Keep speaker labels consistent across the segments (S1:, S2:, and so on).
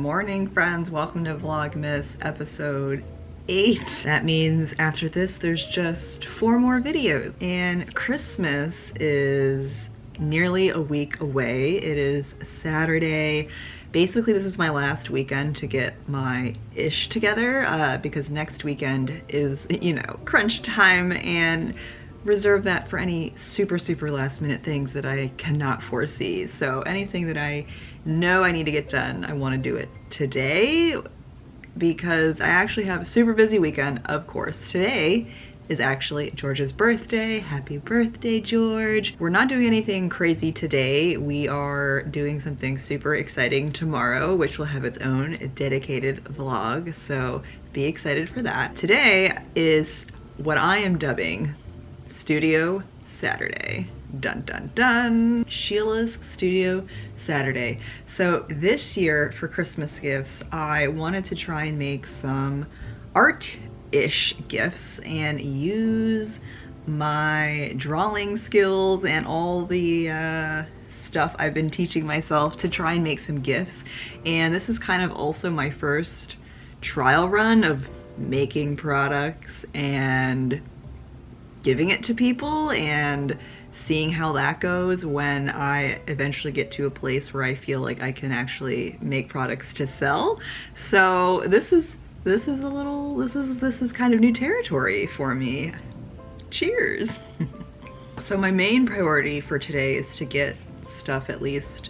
S1: morning, friends. Welcome to Vlogmas episode 8. That means after this there's just 4 more videos, and Christmas is nearly a week away. It is Saturday. Basically this is my last weekend to get my ish together because next weekend is, you know, crunch time, and reserve that for any super last minute things that I cannot foresee. So anything that I know I need to get done, I want to do it today because I actually have a super busy weekend. Of course, today is actually George's birthday. Happy birthday, George. We're not doing anything crazy today. We are doing something super exciting tomorrow, which will have its own dedicated vlog, so be excited for that. Today is what I am dubbing Studio Saturday. Dun dun dun. Sheila's Studio Saturday. So this year for Christmas gifts, I wanted to try and make some art-ish gifts and use my drawing skills and all the stuff I've been teaching myself to try and make some gifts. And this is kind of also my first trial run of making products and giving it to people and seeing how that goes when I eventually get to a place where I feel like I can actually make products to sell. So this is kind of new territory for me. Cheers. So my main priority for today is to get stuff at least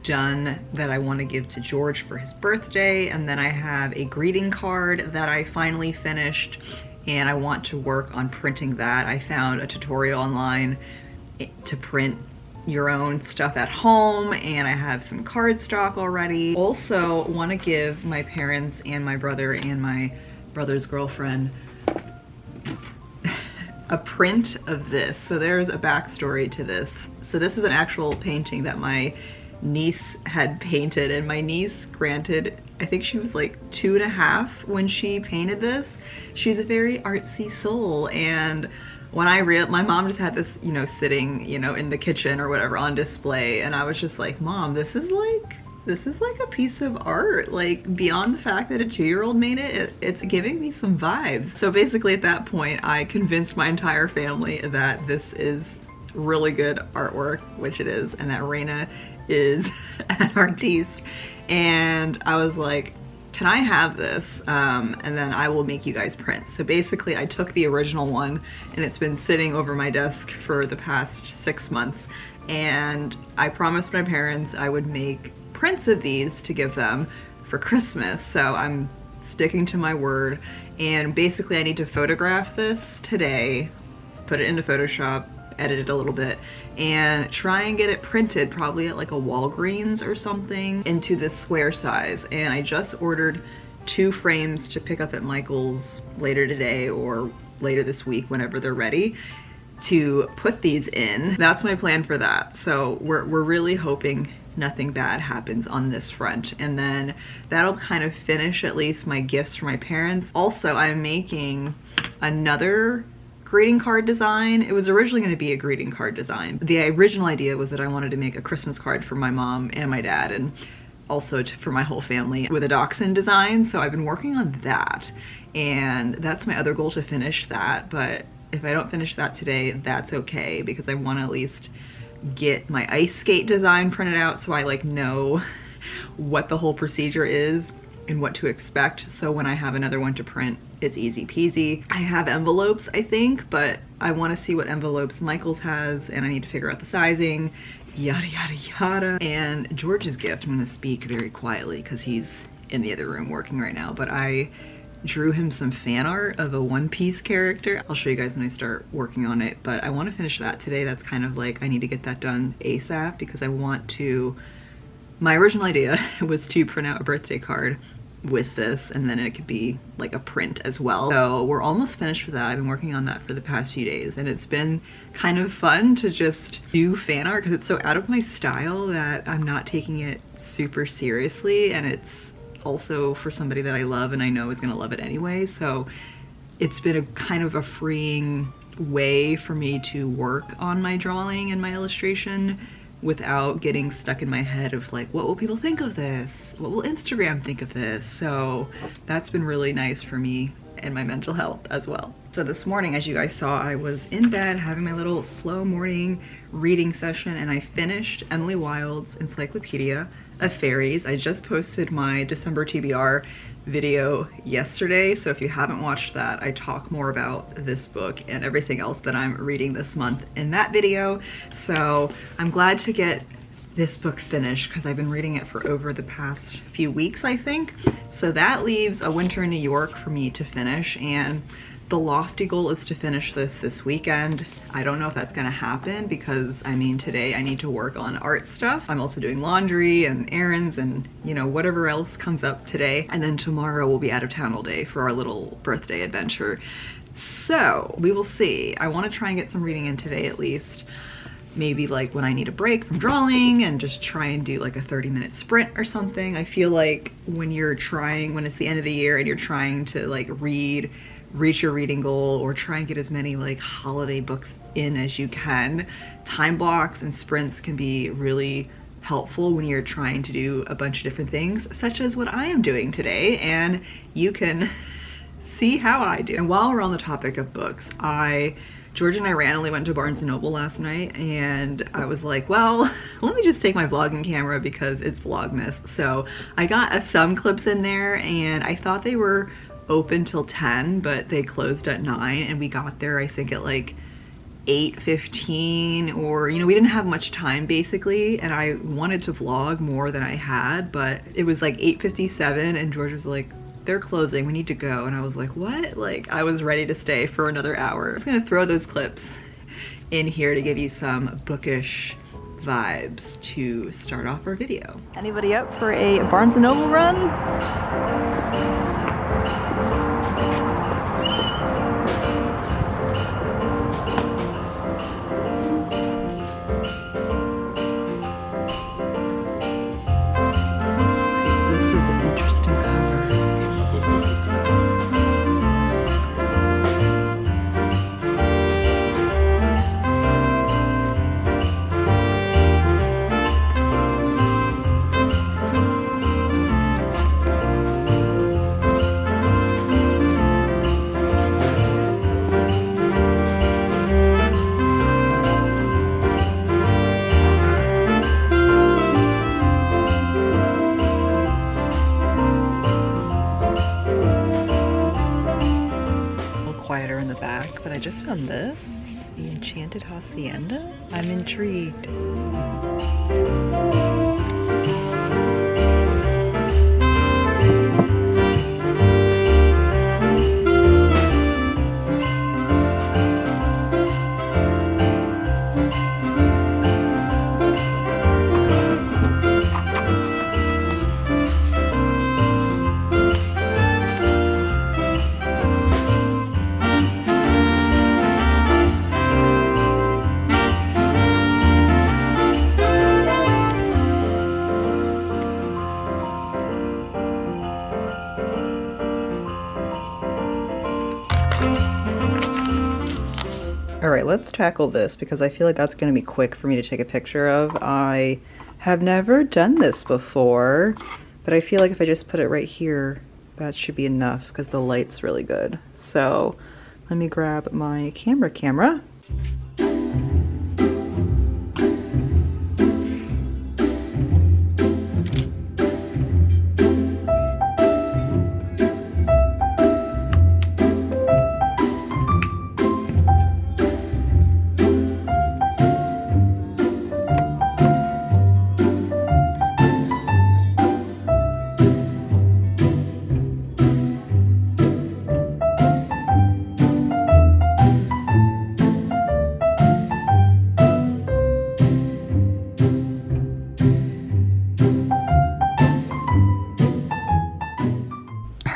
S1: done that I want to give to George for his birthday, and then I have a greeting card that I finally finished and I want to work on printing that. I found a tutorial online to print your own stuff at home, and I have some cardstock already. Also want to give my parents and my brother and my brother's girlfriend a print of this. So there's a backstory to this. So this is an actual painting that my niece had painted, and my niece, granted, I think she was like 2.5 when she painted this. She's a very artsy soul, and when my mom just had this, you know, sitting, you know, in the kitchen or whatever on display, and I was just like, Mom, this is like a piece of art. Like, beyond the fact that a 2-year-old made it, it's giving me some vibes. So basically at that point, I convinced my entire family that this is really good artwork, which it is, and that Raina is an artiste. And I was like, can I have this? And then I will make you guys prints. So basically I took the original one, and it's been sitting over my desk for the past 6 months. And I promised my parents I would make prints of these to give them for Christmas. So I'm sticking to my word. And basically I need to photograph this today, put it into Photoshop, edit it a little bit, and try and get it printed probably at like a Walgreens or something into this square size. And I just ordered 2 frames to pick up at Michael's later today or later this week whenever they're ready to put these in. That's my plan for that. So we're really hoping nothing bad happens on this front, and then that'll kind of finish at least my gifts for my parents. Also, I'm making another greeting card design. It was originally going to be a greeting card design. The original idea was that I wanted to make a Christmas card for my mom and my dad, and also for my whole family, with a dachshund design. So I've been working on that, and that's my other goal, to finish that. But if I don't finish that today, that's okay, because I want to at least get my ice skate design printed out so I like know what the whole procedure is and what to expect. So when I have another one to print, it's easy peasy. I have envelopes, I think, but I want to see what envelopes Michael's has, and I need to figure out the sizing, yada yada yada. And George's gift, I'm going to speak very quietly because he's in the other room working right now, but I drew him some fan art of a One Piece character. I'll show you guys when I start working on it, but I want to finish that today. That's kind of like, I need to get that done ASAP because I want to, my original idea was to print out a birthday card with this, and then it could be like a print as well. So we're almost finished with that. I've been working on that for the past few days, and it's been kind of fun to just do fan art because it's so out of my style that I'm not taking it super seriously, and it's also for somebody that I love and I know is gonna love it anyway. So it's been a kind of a freeing way for me to work on my drawing and my illustration without getting stuck in my head of like, what will people think of this? What will Instagram think of this? So that's been really nice for me and my mental health as well. So this morning, as you guys saw, I was in bed having my little slow morning reading session, and I finished Emily Wilde's Encyclopedia of Fairies. I just posted my December TBR video yesterday, so if you haven't watched that, I talk more about this book and everything else that I'm reading this month in that video. So I'm glad to get this book finished because I've been reading it for over the past few weeks, I think. So that leaves A Winter in New York for me to finish, and the lofty goal is to finish this weekend. I don't know if that's gonna happen because, I mean, today I need to work on art stuff. I'm also doing laundry and errands and, you know, whatever else comes up today. And then tomorrow we'll be out of town all day for our little birthday adventure. So we will see. I wanna try and get some reading in today at least. Maybe like when I need a break from drawing and just try and do like a 30-minute sprint or something. I feel like when it's the end of the year and you're trying to like reach your reading goal or try and get as many like holiday books in as you can, time blocks and sprints can be really helpful when you're trying to do a bunch of different things, such as what I am doing today, and you can see how I do. And while we're on the topic of books, George and I randomly went to Barnes & Noble last night, and I was like, well, let me just take my vlogging camera because it's Vlogmas. So I got some clips in there, and I thought they were open till 10, but they closed at 9, and we got there I think at like 8:15, or, you know, we didn't have much time basically, and I wanted to vlog more than I had, but it was like 8:57 and George was like, they're closing, we need to go. And I was like, what? Like, I was ready to stay for another hour. I'm just gonna throw those clips in here to give you some bookish vibes to start off our video. Anybody up for a Barnes & Noble run? This is an interesting cover. Quieter in the back, but I just found this, The Enchanted Hacienda. I'm intrigued. All right, let's tackle this because I feel like that's going to be quick for me to take a picture of. I have never done this before, but I feel like if I just put it right here, that should be enough because the light's really good. So let me grab my camera.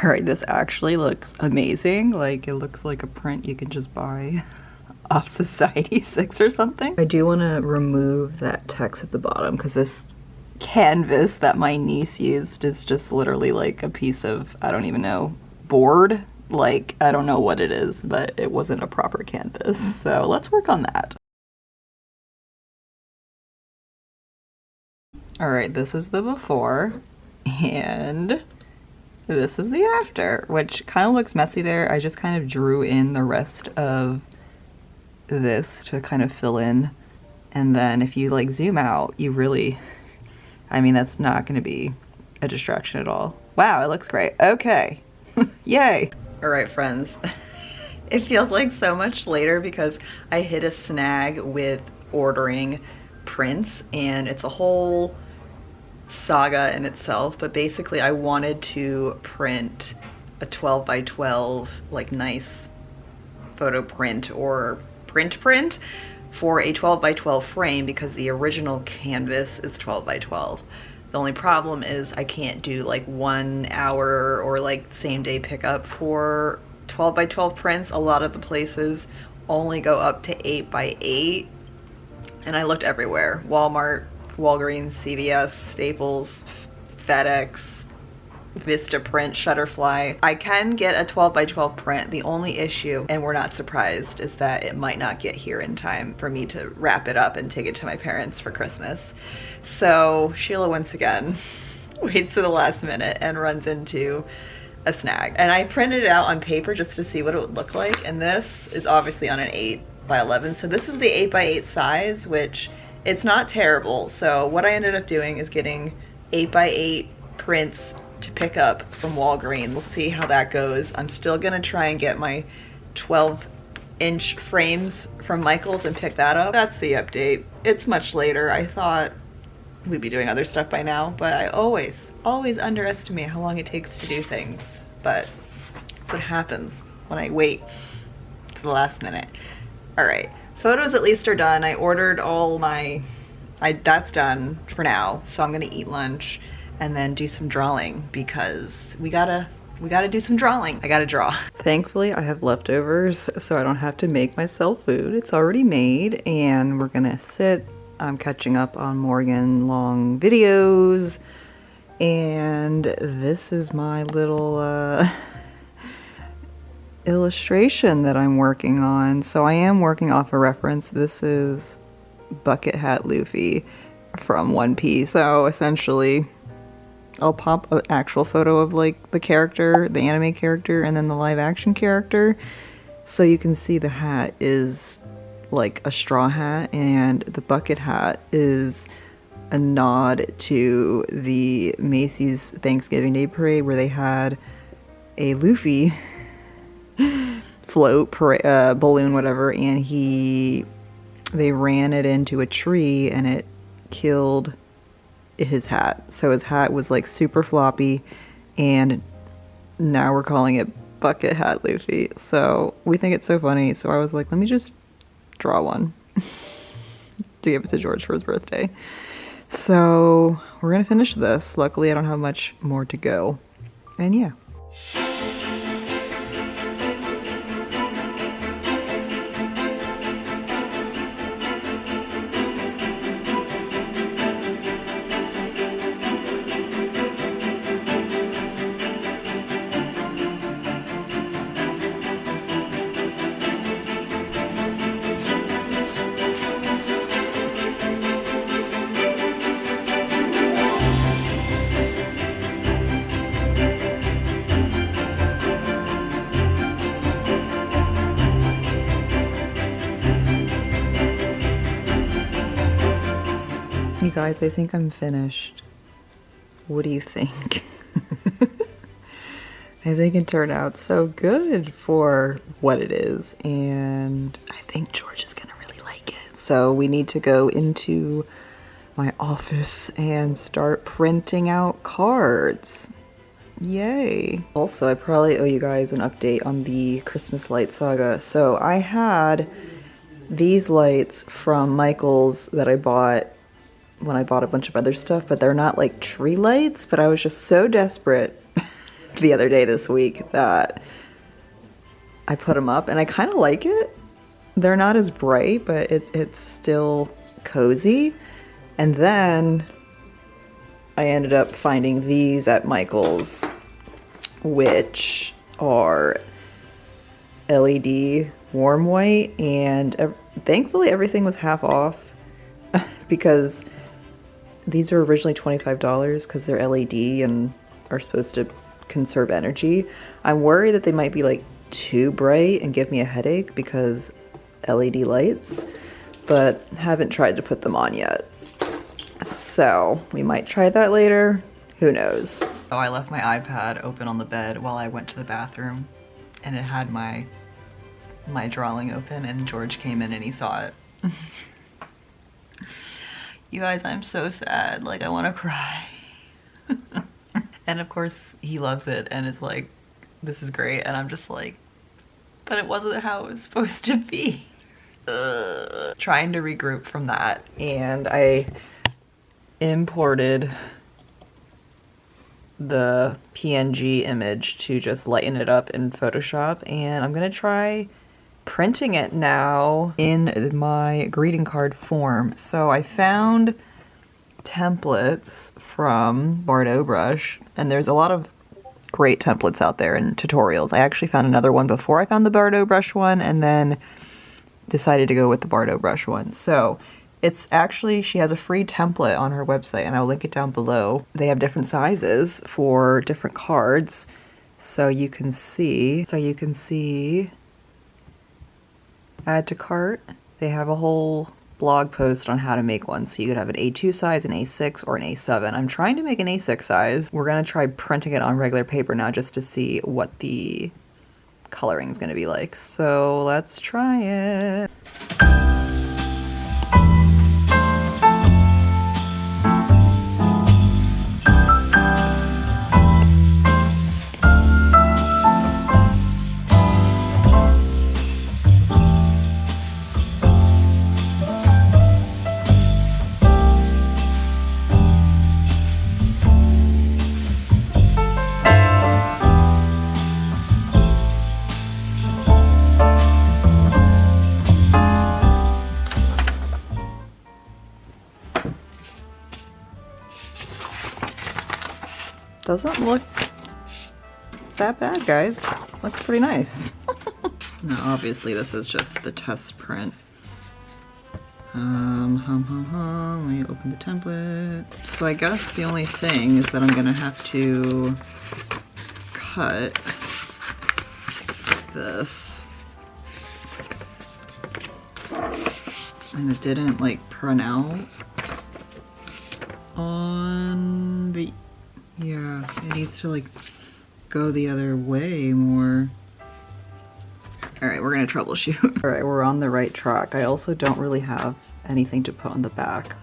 S1: All right, this actually looks amazing. Like, it looks like a print you can just buy off Society6 or something. I do want to remove that text at the bottom because this canvas that my niece used is just literally like a piece of, I don't even know, board. Like, I don't know what it is, but it wasn't a proper canvas. So let's work on that. All right, this is the before and this is the after, which kind of looks messy there. I just kind of drew in the rest of this to kind of fill in. And then if you like zoom out, you really, I mean, that's not going to be a distraction at all. Wow, it looks great. Okay. Yay. All right, friends. It feels like so much later because I hit a snag with ordering prints, and it's a whole saga in itself, but basically I wanted to print a 12 by 12 like nice photo print or print for a 12 by 12 frame because the original canvas is 12 by 12. The only problem is I can't do like 1 hour or like same day pickup for 12 by 12 prints. A lot of the places only go up to 8 by 8, and I looked everywhere. Walmart, Walgreens, CVS, Staples, FedEx, Vistaprint, Shutterfly. I can get a 12 by 12 print. The only issue, and we're not surprised, is that it might not get here in time for me to wrap it up and take it to my parents for Christmas. So Sheila once again waits to the last minute and runs into a snag. And I printed it out on paper just to see what it would look like, and this is obviously on an 8 by 11. So this is the 8 by 8 size, which it's not terrible. So what I ended up doing is getting 8 by 8 prints to pick up from Walgreens. We'll see how that goes. I'm still gonna try and get my 12-inch frames from Michael's and pick that up. That's the update. It's much later. I thought we'd be doing other stuff by now, but I always underestimate how long it takes to do things. But that's what happens when I wait to the last minute. All right, photos at least are done. I ordered all my, that's done for now. So I'm gonna eat lunch and then do some drawing because we gotta do some drawing. I gotta draw. Thankfully, I have leftovers, so I don't have to make myself food. It's already made, and we're gonna sit. I'm catching up on Morgan long videos, and this is my little illustration that I'm working on. So I am working off a reference. This is Bucket Hat Luffy from One Piece. So essentially, I'll pop an actual photo of like the character, the anime character, and then the live action character. So you can see the hat is like a straw hat, and the bucket hat is a nod to the Macy's Thanksgiving Day Parade where they had a Luffy float, balloon, whatever, and they ran it into a tree and it killed his hat. So his hat was like super floppy, and now we're calling it Bucket Hat Luffy. So we think it's so funny. So I was like, let me just draw one to give it to George for his birthday. So we're gonna finish this. Luckily, I don't have much more to go. And yeah. You guys, I think I'm finished. What do you think? I think it turned out so good for what it is, and I think George is gonna really like it. So we need to go into my office and start printing out cards. Yay. Also, I probably owe you guys an update on the Christmas light saga. So I had these lights from Michael's that I bought when I bought a bunch of other stuff, but they're not like tree lights. But I was just so desperate the other day this week that I put them up, and I kind of like it. They're not as bright, but it's still cozy. And then I ended up finding these at Michael's, which are LED warm white, and thankfully everything was half off because These are originally $25 because they're LED and are supposed to conserve energy. I'm worried that they might be like too bright and give me a headache because LED lights, but haven't tried to put them on yet. So we might try that later. Who knows? Oh, I left my iPad open on the bed while I went to the bathroom, and it had my drawing open, and George came in and he saw it. You guys, I'm so sad. Like, I want to cry. And of course he loves it and is like, this is great, and I'm just like, but it wasn't how it was supposed to be. Trying to regroup from that, and I imported the PNG image to just lighten it up in Photoshop, and I'm gonna try printing it now in my greeting card form. So I found templates from Bardo Brush, and there's a lot of great templates out there and tutorials. I actually found another one before I found the Bardo Brush one, and then decided to go with the Bardo Brush one. So it's actually, she has a free template on her website, and I'll link it down below. They have different sizes for different cards, so you can see, add to cart. They have a whole blog post on how to make one. So you could have an A2 size, an A6, or an A7. I'm trying to make an A6 size. We're gonna try printing it on regular paper now just to see what the coloring is gonna be like. So let's try it. Doesn't look that bad, guys. Looks pretty nice. Now, obviously, this is just the test print. Let me open the template. So I guess the only thing is that I'm gonna have to cut this. And it didn't like print out on the, yeah, it needs to like go the other way more. All right, we're gonna troubleshoot. All right, we're on the right track. I also don't really have anything to put on the back,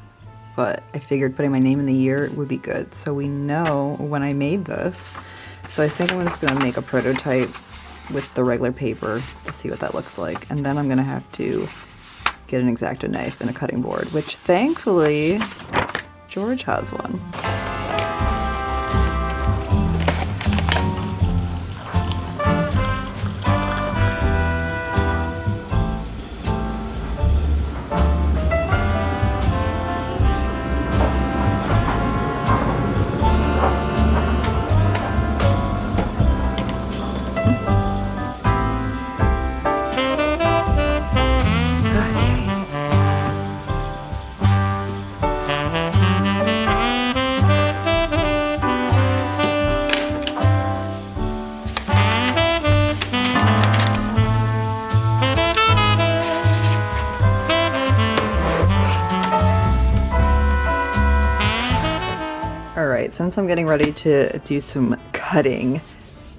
S1: but I figured putting my name in the year would be good, so we know when I made this. So I think I'm just gonna make a prototype with the regular paper to see what that looks like, and then I'm gonna have to get an X-Acto knife and a cutting board, which thankfully George has one. Since I'm getting ready to do some cutting,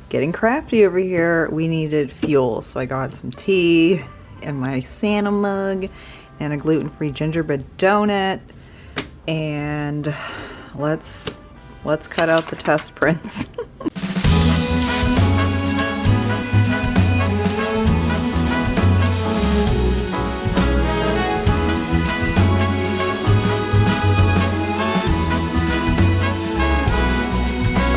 S1: getting crafty over here, we needed fuel. So I got some tea and my Santa mug and a gluten-free gingerbread donut. And let's cut out the test prints.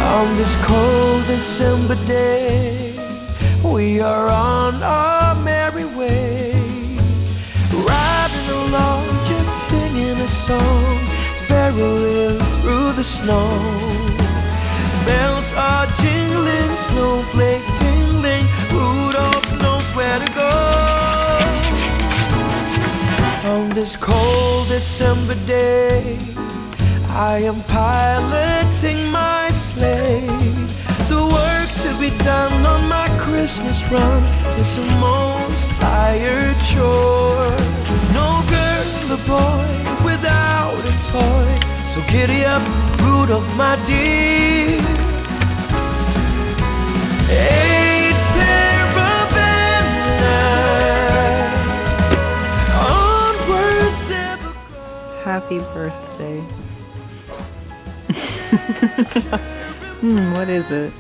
S2: On this cold December day, we are on our merry way, riding along, just singing a song, barreling through the snow. Bells are jingling, snowflakes tingling, Rudolph knows where to go. On this cold December day, I am piloting my sleigh. The work to be done on my Christmas run is the most tired chore. No girl or boy without a toy, so giddy up, Rudolph, my dear. 8 pair of antennae, onwards ever go.
S1: Happy birthday. What is it?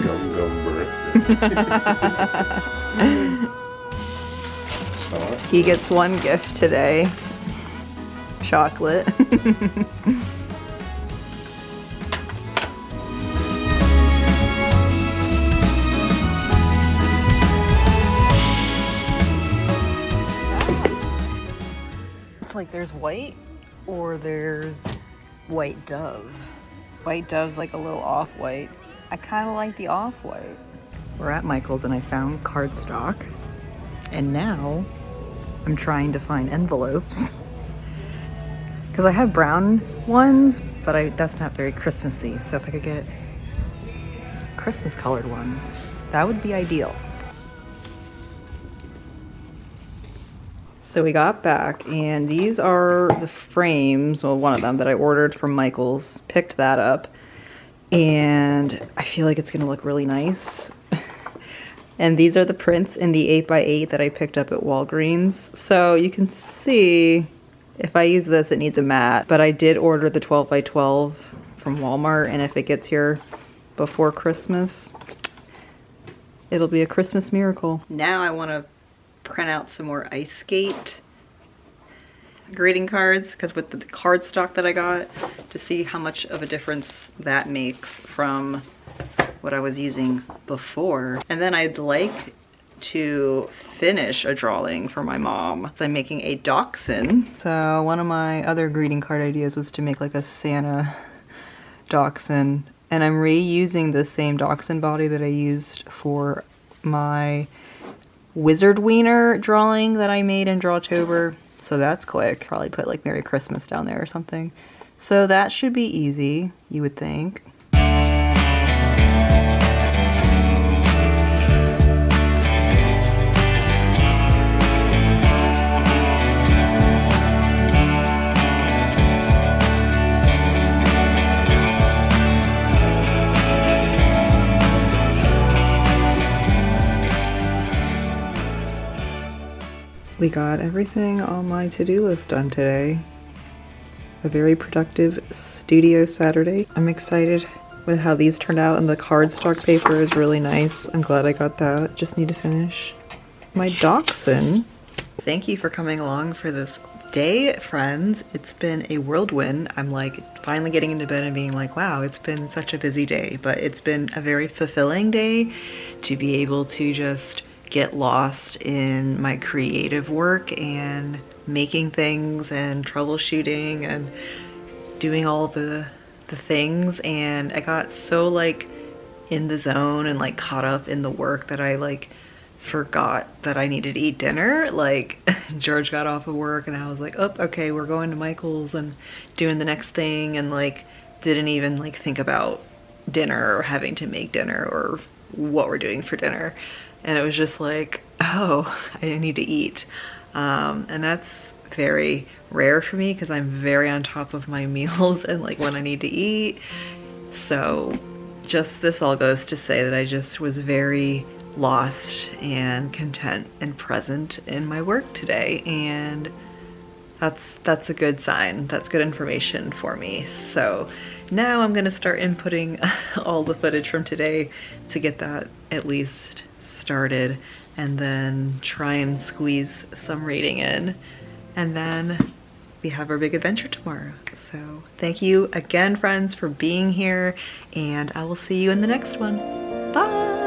S3: Gum gum birthday.
S1: He gets one gift today. Chocolate. It's like there's white or there's white dove. White dove's like a little off-white. I kind of like the off-white. We're at Michael's and I found cardstock. And now I'm trying to find envelopes. Because I have brown ones, but that's not very Christmassy. So if I could get Christmas colored ones, that would be ideal. So we got back and these are the frames, well, one of them that I ordered from Michael's, picked that up, and I feel like it's gonna look really nice. And these are the prints in the 8x8 that I picked up at Walgreens. So you can see if I use this, it needs a mat, but I did order the 12x12 from Walmart, and if it gets here before Christmas, it'll be a Christmas miracle. Now I wanna print out some more ice skate greeting cards, because with the cardstock that I got, to see how much of a difference that makes from what I was using before. And then I'd like to finish a drawing for my mom. So I'm making a dachshund. So one of my other greeting card ideas was to make like a Santa dachshund, and I'm reusing the same dachshund body that I used for my Wizard Wiener drawing that I made in Drawtober. So that's quick. Probably put like Merry Christmas down there or something. So that should be easy, you would think. We got everything on my to-do list done today. A very productive studio Saturday. I'm excited with how these turned out, and the cardstock paper is really nice. I'm glad I got that. Just need to finish my dachshund. Thank you for coming along for this day, friends. It's been a whirlwind. I'm like finally getting into bed and being like, wow, it's been such a busy day, but it's been a very fulfilling day to be able to just get lost in my creative work and making things and troubleshooting and doing all the things. And I got so like in the zone and like caught up in the work that I like forgot that I needed to eat dinner. Like George got off of work and I was like, oh, okay, we're going to Michael's and doing the next thing, and like didn't even like think about dinner or having to make dinner or what we're doing for dinner. And it was just like, oh, I need to eat. And that's very rare for me because I'm very on top of my meals and like when I need to eat. So just this all goes to say that I just was very lost and content and present in my work today. And that's a good sign. That's good information for me. So now I'm gonna start inputting all the footage from today to get that at least started, and then try and squeeze some reading in, and then we have our big adventure tomorrow. So thank you again, friends, for being here, and I will see you in the next one. Bye.